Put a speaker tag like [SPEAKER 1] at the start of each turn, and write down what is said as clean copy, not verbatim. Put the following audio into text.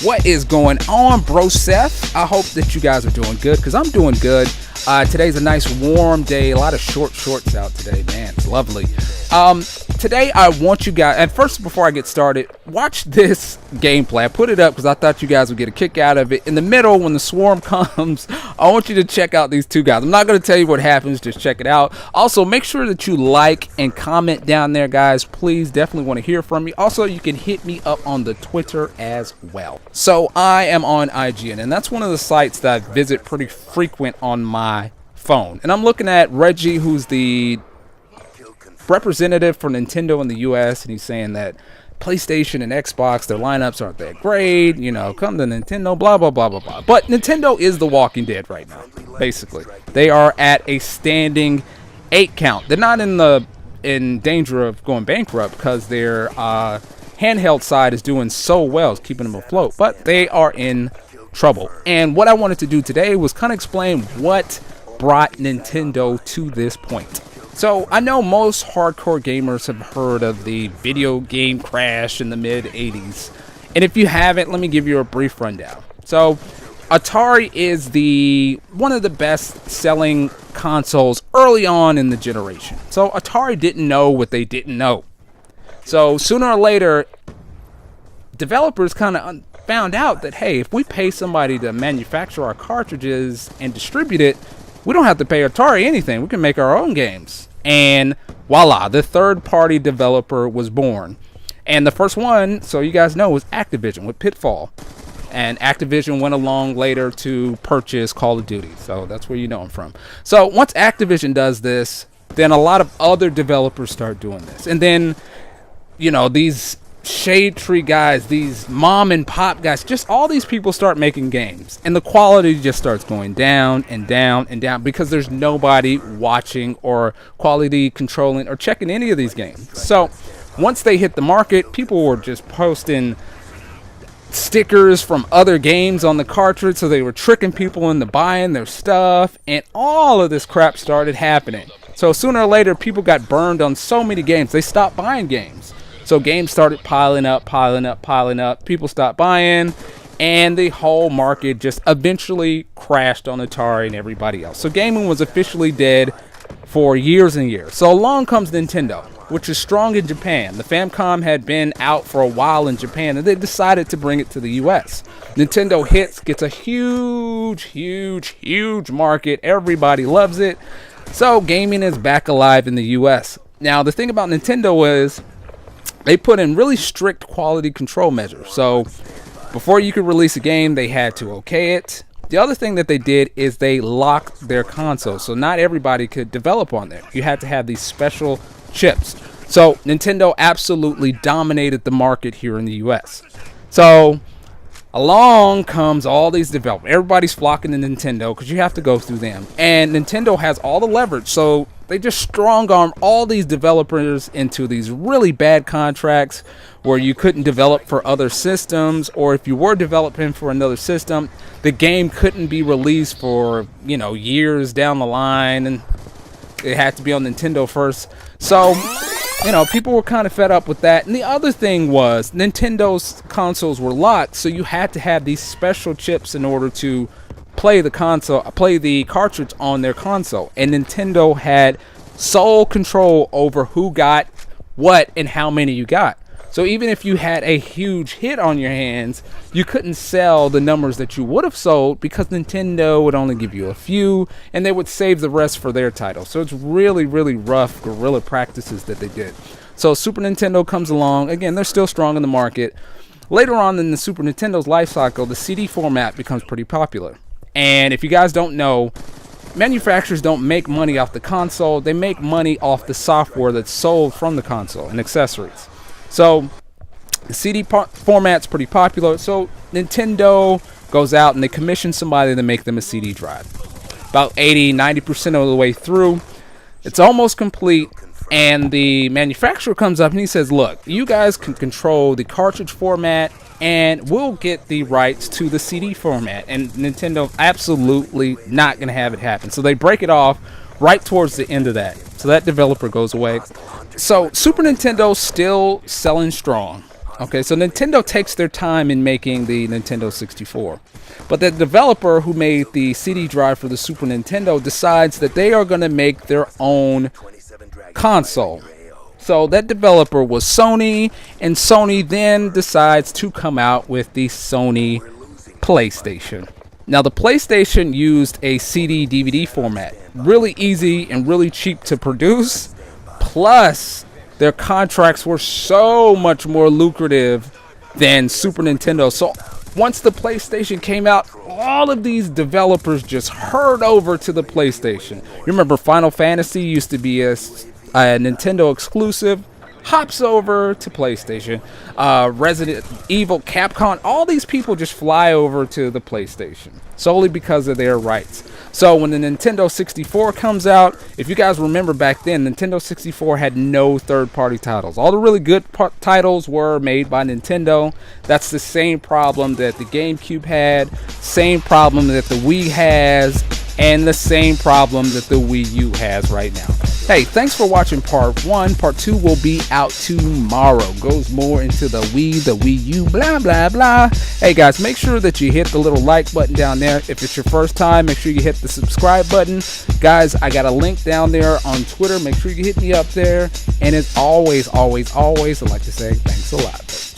[SPEAKER 1] What is going on, bro Seth? I hope that you guys are doing good, because I'm doing good. Today's a nice warm day. A lot of short shorts out today, man. It's lovely. Today I want you guys, and first before I get started, watch this gameplay. I put it up because I thought you guys would get a kick out of it. In the middle, when the swarm comes, I want you to check out these two guys. I'm not going to tell you what happens, just check it out. Also, make sure that you like and comment down there, guys. Please, definitely want to hear from you. Also, you can hit me up on the Twitter as well. So I am on IGN, and that's one of the sites that I visit pretty frequent on my phone. And I'm looking at Reggie, who's the representative for Nintendo in the US, and he's saying that PlayStation and Xbox, their lineups aren't that great, you know, come to Nintendo, blah blah blah blah blah. But Nintendo is the Walking Dead right now, basically. They are at a standing 8 count. They're not in danger of going bankrupt because their handheld side is doing so well, it's keeping them afloat, but they are in trouble. And what I wanted to do today was kind of explain what brought Nintendo to this point. So I know most hardcore gamers have heard of the video game crash in the mid 80s. And if you haven't, let me give you a brief rundown. So Atari is one of the best selling consoles early on in the generation. So Atari didn't know what they didn't know. So sooner or later, developers kind of found out that, hey, if we pay somebody to manufacture our cartridges and distribute it, we don't have to pay Atari anything. We can make our own games. And voila, the third-party developer was born. And the first one, so you guys know, was Activision with Pitfall. And Activision went along later to purchase Call of Duty. So that's where you know them from. So once Activision does this, then a lot of other developers start doing this. And then, you know, these shade tree guys, these mom and pop guys, just all these people start making games, and the quality just starts going down and down and down because there's nobody watching or quality controlling or checking any of these games. So once they hit the market, people were just posting stickers from other games on the cartridge, so they were tricking people into buying their stuff, and all of this crap started happening. So sooner or later, people got burned on so many games, they stopped buying games. So games started piling up. People stopped buying, and the whole market just eventually crashed on Atari and everybody else. So gaming was officially dead for years and years. So along comes Nintendo, which is strong in Japan. The Famicom had been out for a while in Japan, and they decided to bring it to the US. Nintendo gets a huge market. Everybody loves it. So gaming is back alive in the US. Now, the thing about Nintendo is they put in really strict quality control measures. So before you could release a game, they had to okay it. The other thing that they did is they locked their consoles. So not everybody could develop on there. You had to have these special chips. So Nintendo absolutely dominated the market here in the US. So along comes all these developers. Everybody's flocking to Nintendo because you have to go through them. And Nintendo has all the leverage. So they just strong-arm all these developers into these really bad contracts where you couldn't develop for other systems, or if you were developing for another system, the game couldn't be released for, you know, years down the line, and it had to be on Nintendo first. So, you know, people were kind of fed up with that. And the other thing was Nintendo's consoles were locked, so you had to have these special chips in order to play the cartridge on their console. And Nintendo had sole control over who got what and how many you got. So even if you had a huge hit on your hands, you couldn't sell the numbers that you would have sold because Nintendo would only give you a few, and they would save the rest for their title. So it's really rough guerrilla practices that they did. So Super Nintendo comes along. Again, they're still strong in the market. Later on in the Super Nintendo's life cycle, the CD format becomes pretty popular. And if you guys don't know, manufacturers don't make money off the console. They make money off the software that's sold from the console and accessories. So the CD format's pretty popular. So Nintendo goes out and they commission somebody to make them a CD drive. About 80-90% of the way through, it's almost complete. And the manufacturer comes up and he says, look, you guys can control the cartridge format and we'll get the rights to the CD format. And Nintendo absolutely not going to have it happen. So they break it off right towards the end of that. So that developer goes away. So Super Nintendo's still selling strong. Okay, so Nintendo takes their time in making the Nintendo 64. But the developer who made the CD drive for the Super Nintendo decides that they are going to make their own console. So that developer was Sony, and Sony then decides to come out with the Sony PlayStation. Now, the PlayStation used a CD DVD format. Really easy and really cheap to produce. Plus, their contracts were so much more lucrative than Super Nintendo. So once the PlayStation came out, all of these developers just hurried over to the PlayStation. You remember Final Fantasy used to be a Nintendo exclusive, hops over to PlayStation. Resident Evil, Capcom, all these people just fly over to the PlayStation solely because of their rights. So when the Nintendo 64 comes out, if you guys remember back then, Nintendo 64 had no third-party titles. All the really good titles were made by Nintendo. That's the same problem that the GameCube had, same problem that the Wii has, and the same problem that the Wii U has right now. Hey, thanks for watching part 1. Part 2 will be out tomorrow. Goes more into the Wii U, blah, blah, blah. Hey, guys, make sure that you hit the little like button down there. If it's your first time, make sure you hit the subscribe button. Guys, I got a link down there on Twitter. Make sure you hit me up there. And as always, I'd like to say thanks a lot.